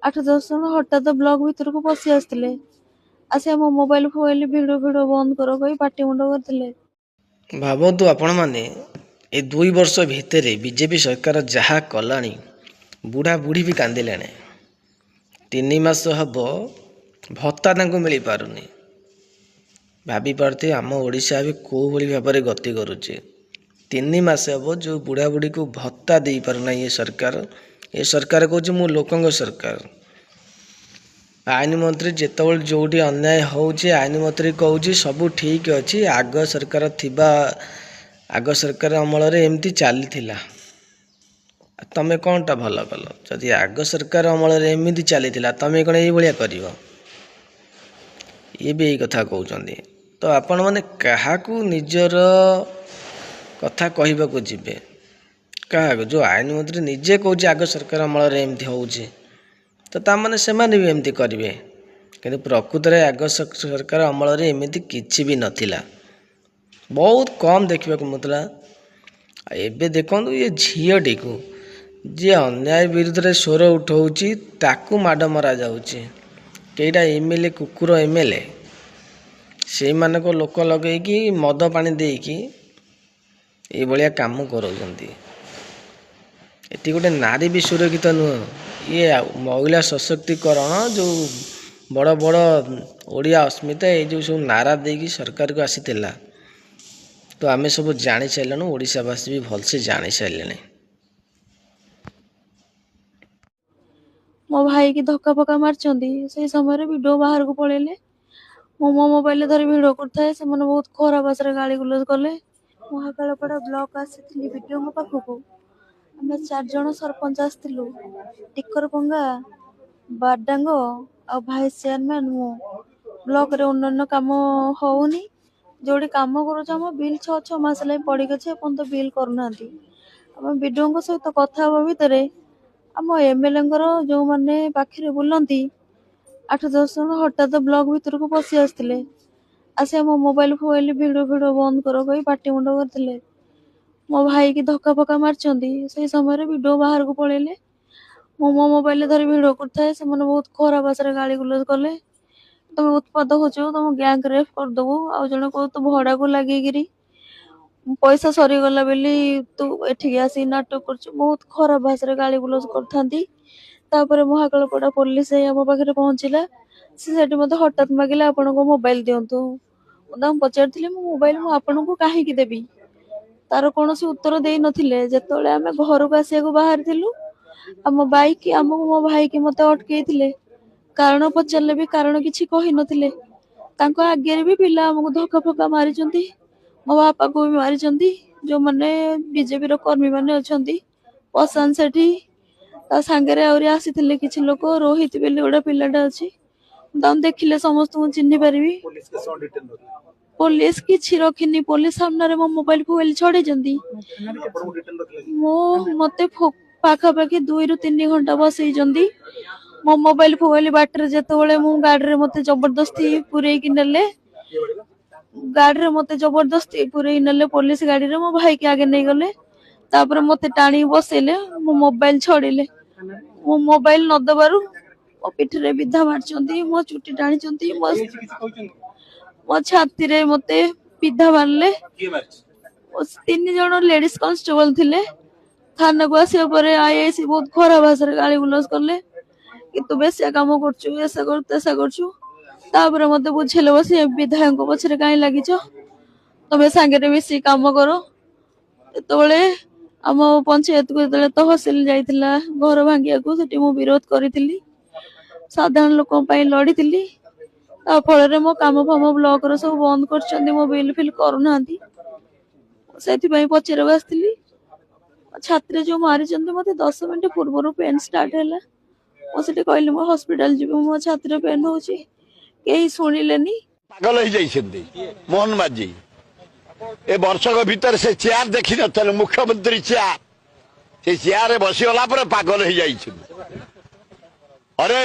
8-10 ଜଣ ହଠାତ୍ ବ୍ଲକ ଭିତରକୁ ପଶି ଆସିଥିଲେ। ଆସି ଆମ ମୋବାଇଲ ଫୋବାଇଲ ଭିଡିଓ ବନ୍ଦ କର କହି ପାଟି ମୁଣ୍ଡ କରିଥିଲେ। ଭାବନ୍ତୁ ଆପଣମାନେ ଏ 2 ବର୍ଷ ଭିତରେ ବିଜେପି ସରକାର ଯାହା କଲାଣି, ବୁଢ଼ା ବୁଢ଼ୀ ବି କାନ୍ଦିଲେଣି। 3 ମାସ ହେବ ଭତ୍ତା ତାଙ୍କୁ ମିଳିପାରୁନି। ଭାବିପାରୁଥିବେ ଆମ ଓଡ଼ିଶା ଏବେ କେଉଁଭଳି ଭାବରେ ଗତି କରୁଛି। 3 ମାସ ହେବ ଯେଉଁ ବୁଢ଼ା ବୁଢ଼ୀକୁ ଭତ୍ତା ଦେଇପାରୁନାହିଁ ଏ ସରକାର କହୁଛି ମୁଁ ଲୋକଙ୍କ ସରକାର। ଆଇନ ମନ୍ତ୍ରୀ ଯେତେବେଳେ ଯେଉଁଠି ଅନ୍ୟାୟ ହେଉଛି ଆଇନ ମନ୍ତ୍ରୀ କହୁଛି ସବୁ ଠିକ୍ ଅଛି, ଆଗ ସରକାର ଅମଳରେ ଏମିତି ଚାଲିଥିଲା। ତମେ କ'ଣଟା ଭଲ କଲ? ଯଦି ଆଗ ସରକାର ଅମଳରେ ଏମିତି ଚାଲିଥିଲା ତମେ କ'ଣ ଏଇଭଳିଆ କରିବ? ଇଏ ବି ଏଇ କଥା କହୁଛନ୍ତି। ତ ଆପଣମାନେ କାହାକୁ ନିଜର କଥା କହିବାକୁ ଯିବେ? କାହାକୁ? ଯେଉଁ ଆଇନ ମନ୍ତ୍ରୀ ନିଜେ କହୁଛି ଆଗ ସରକାର ଅମଳରେ ଏମିତି ହେଉଛି, ତ ତାମାନେ ସେମାନେ ବି ଏମିତି କରିବେ। କିନ୍ତୁ ପ୍ରକୃତରେ ଆଗ ସରକାର ଅମଳରେ ଏମିତି କିଛି ବି ନଥିଲା, ବହୁତ କମ୍ ଦେଖିବାକୁ ମିଳୁଥିଲା। ଏବେ ଦେଖନ୍ତୁ ଏ ଝିଅଟିକୁ ଯିଏ ଅନ୍ୟାୟ ବିରୁଦ୍ଧରେ ସ୍ୱର ଉଠାଉଛି ତାକୁ ମାଡ଼ ମରାଯାଉଛି। କେଇଟା ଏମ୍ଏଲ୍ଏ କୁକୁର ଏମ୍ଏଲ୍ଏ ସେଇମାନଙ୍କ ଲୋକ ଲଗେଇକି ମଦ ପାଣି ଦେଇକି ଏଇଭଳିଆ କାମ କରାଉଛନ୍ତି। ଏଠି ଗୋଟେ ନାରୀ ବି ସୁରକ୍ଷିତ ନୁହଁ। ଇଏ ମହିଳା ସଶକ୍ତିକରଣ ଯେଉଁ ବଡ଼ ବଡ଼ ଓଡ଼ିଆ ଅସ୍ମିତା ଏଇ ଯେଉଁ ସବୁ ନାରା ଦେଇକି ସରକାରକୁ ଆସିଥିଲା, ତ ଆମେ ସବୁ ଜାଣିସାରିଲୁଣି, ଓଡ଼ିଶାବାସୀ ବି ଭଲସେ ଜାଣିସାରିଲେଣି। ମୋ ଭାଇ କି ଧକ୍କା ଫକ୍କା ମାରିଛନ୍ତି। ସେଇ ସମୟରେ ଭିଡିଓ ବାହାରକୁ ପଳେଇଲେ। ମୁଁ ମୋ ମୋବାଇଲରେ ଧରି ଭିଡିଓ କରୁଥାଏ। ସେମାନେ ବହୁତ ଖରାପ ଭାଷାରେ ଗାଳି ଗୁଲଜ କଲେ। ମହାକାଳପଡ଼ା ବ୍ଲକ ଆସିଥିଲି ଭିଡିଓଙ୍କ ପାଖକୁ। ଆମେ 4 ଜଣ ସରପଞ୍ଚ ଆସିଥିଲୁ। ଟିକରପଙ୍ଗା, ବାରଡାଙ୍ଗ ଆଉ ଭାଇସ୍ ଚେୟାରମ୍ୟାନ ମୁଁ। ବ୍ଲକରେ ଉନ୍ନୟନ କାମ ହଉନି। ଯୋଉଠି କାମ କରୁଛୁ ଆମ ବିଲ୍ 6 ମାସ ଲାଗି ପଡିକି ଅଛି, ଏପର୍ଯ୍ୟନ୍ତ ବିଲ୍ କରୁନାହାନ୍ତି। ଆମେ ବିଡିଓଙ୍କ ସହିତ କଥା ହବା ଭିତରେ ଆମ ଏମଏଲଏଙ୍କର ଯୋଉମାନେ ପାଖରେ ବୁଲନ୍ତି 8-10 ଜଣ ହଠାତ୍ ବ୍ଲକ ଭିତରକୁ ପଶି ଆସିଥିଲେ। ଆସି ଆମ ମୋବାଇଲ ଫୋବାଇଲ ଭିଡିଓ ବନ୍ଦ କର କହି ପାଟି ମୁଣ୍ଡ କରିଥିଲେ। ମୋ ଭାଇ କି ଧକ୍କା ଫକ୍କା ମାରିଛନ୍ତି। ସେଇ ସମୟରେ ଭିଡିଓ ବାହାରକୁ ପଳେଇଲେ। ମୁଁ ମୋ ମୋବାଇଲରେ ଧରି ଭିଡିଓ କରୁଥାଏ। ସେମାନେ ବହୁତ ଖରାପ ଭାଷାରେ ଗାଳି ଗୁଲଜ କଲେ। ତମେ ଉତ୍ପାଦ ହଉଛ, ତମ ଗ୍ୟାଙ୍ଗ ରେଫ୍ କରିଦବୁ। ଆଉ ଜଣେ କହୁ ତୁ ଭଡାକୁ ଲାଗିକିରି ପଇସା ସରିଗଲା ବୋଲି ତୁ ଏଠିକି ଆସିକି ନାଟକ କରୁଛୁ। ବହୁତ ଖରାପ ଭାଷାରେ ଗାଳି ଗୁଲଜ କରିଥାନ୍ତି। ତାପରେ ମହାକାଳପଡ଼ା ପୋଲିସ ଆମ ପାଖରେ ପହଞ୍ଚିଲା। ସେ ସେଠି ମତେ ହଠାତ୍ ମାଗିଲେ ଆପଣଙ୍କ ମୋବାଇଲ ଦିଅନ୍ତୁ। ମୁଁ ତାଙ୍କୁ ପଚାରିଥିଲି ମୋ ମୋବାଇଲ ମୁଁ ଆପଣଙ୍କୁ କାହିଁକି ଦେବି? ତାର କୌଣସି ଉତ୍ତର ଦେଇ ନଥିଲେ। ଯେତେବେଳେ ଆମେ ଘରକୁ ଆସିବାକୁ ବାହାରିଥିଲୁ, ଆମ ବାଇକ ଆମକୁ ମୋ ଭାଇକି ମତେ ଅଟକେଇଥିଲେ। କାରଣ ପଚାରିଲେ ବି କାରଣ କିଛି କହିନଥିଲେ। ତାଙ୍କ ଆଗରେ ବି ପିଲା ଆମକୁ ଧକ୍କା ଫକ୍କା ମାରିଛନ୍ତି। ମୋ ବାପାକୁ ବି ମାରିଛନ୍ତି। ଯୋଉମାନେ ବିଜେପିର କର୍ମୀ ମାନେ ଅଛନ୍ତି, ପ୍ରଶାନ୍ତ ସେଠୀ, ତା ସାଙ୍ଗରେ ଆହୁରି ଆସିଥିଲେ କିଛି ଲୋକ। ରୋହିତ ବୋଲି ଗୋଟେ ପିଲାଟା ଅଛି, ତାଙ୍କୁ ଦେଖିଲେ ସମସ୍ତଙ୍କୁ ଚିହ୍ନି ପାରିବି। ପୋଲିସ କିଛି ରଖିନି। ପୋଲିସ ସାମ୍ନାରେ ମୋ ମୋବାଇଲ ଫୋବାଇଲ ଛଡେଇଛନ୍ତି। ମତେ ପାଖାପାଖି 2-3 ଘଣ୍ଟା ବସେଇଛନ୍ତି। ମୋ ମୋବାଇଲ ଫୋବାଇଲ ବାଟରେ ଯେତେବେଳେ ମୁଁ ଗାଡିରେ ମତେ ଜବରଦସ୍ତି ପୁରେଇକି ନେଲେ, ପୋଲିସ ଗାଡିରେ ମୋ ଭାଇକି ଆଗେ ନେଇଗଲେ। ତାପରେ ମତେ ଟାଣିକି ବସେଇଲେ, ମୋ ମୋବାଇଲ ଛଡେଇଲେ। ମୋ ମୋବାଇଲ ନ ଦବାରୁ ମୋ ପିଠିରେ ବିଧା ମାରିଛନ୍ତି, ମୋ ଚୁଟି ଟାଣିଛନ୍ତି, ମୋ ଛାତିରେ ମତେ ବିଧା ମାରିଲେ। 3 ଜଣ ଲେଡିଜ କନଷ୍ଟେବଳ ଥିଲେ। ଥାନାକୁ ଆସିବା ପରେ ଆଇଆଇସି ବହୁତ ଖରାପ ଭାଷାରେ ଗାଳି ଗୁଲଜ କଲେ କି ତୁ ବେଶିଆ କାମ କରୁଛୁ, ଏସା କରୁଛୁ ତେସା କରୁଛୁ। ତାପରେ ମତେ ବୁଝେଇଲେ ବସି ବିଧାୟକଙ୍କ ପଛରେ କାହିଁ ଲାଗିଛ, ତମେ ସାଙ୍ଗରେ ମିଶି କାମ କର। ଯେତେବେଳେ ଆମ ପଞ୍ଚାୟତକୁ ଯେତେବେଳେ ତହସିଲ ଯାଇଥିଲା ଘର ଭାଙ୍ଗିବାକୁ, ସେଠି ମୁଁ ବିରୋଧ କରିଥିଲି। ସାଧାରଣ ଲୋକଙ୍କ ପାଇଁ ଲଢିଥିଲି। ତା ଫଳରେ ମୋ କାମ ଫାମ ବ୍ଲକର ସବୁ ବନ୍ଦ କରିଛନ୍ତି। ମୋ ବିଲ୍ ଫିଲ୍ କରୁନାହାନ୍ତି। ସେଥିପାଇଁ ପଚାରିବାକୁ ଆସିଥିଲି। ଛାତିରେ ଯୋଉ ମାରିଛନ୍ତି, ମତେ 10 ମିନିଟ ପୂର୍ବରୁ ପେନ୍ ଷ୍ଟାର୍ଟ ହେଲା। ମୁଁ ସେଠି କହିଲି ମୁଁ ହସ୍ପିଟାଲ ଯିବି, ମୋ ଛାତିରେ ପେନ୍ ହଉଛି। କେହି ଶୁଣିଲେନି। ପାଗଲ ହେଇଯାଇଛନ୍ତି ମୋହନ ମାଝୀ। ଏ ବର୍ଷକ ଭିତରେ ସେ ଚେୟାର ଦେଖିନଥିଲେ, ମୁଖ୍ୟମନ୍ତ୍ରୀ ଚେୟାର। ସେ ଚେୟାରରେ ବସିଗଲା ପରେ ପାଗଲ ହେଇଯାଇଛନ୍ତି। ଅରେ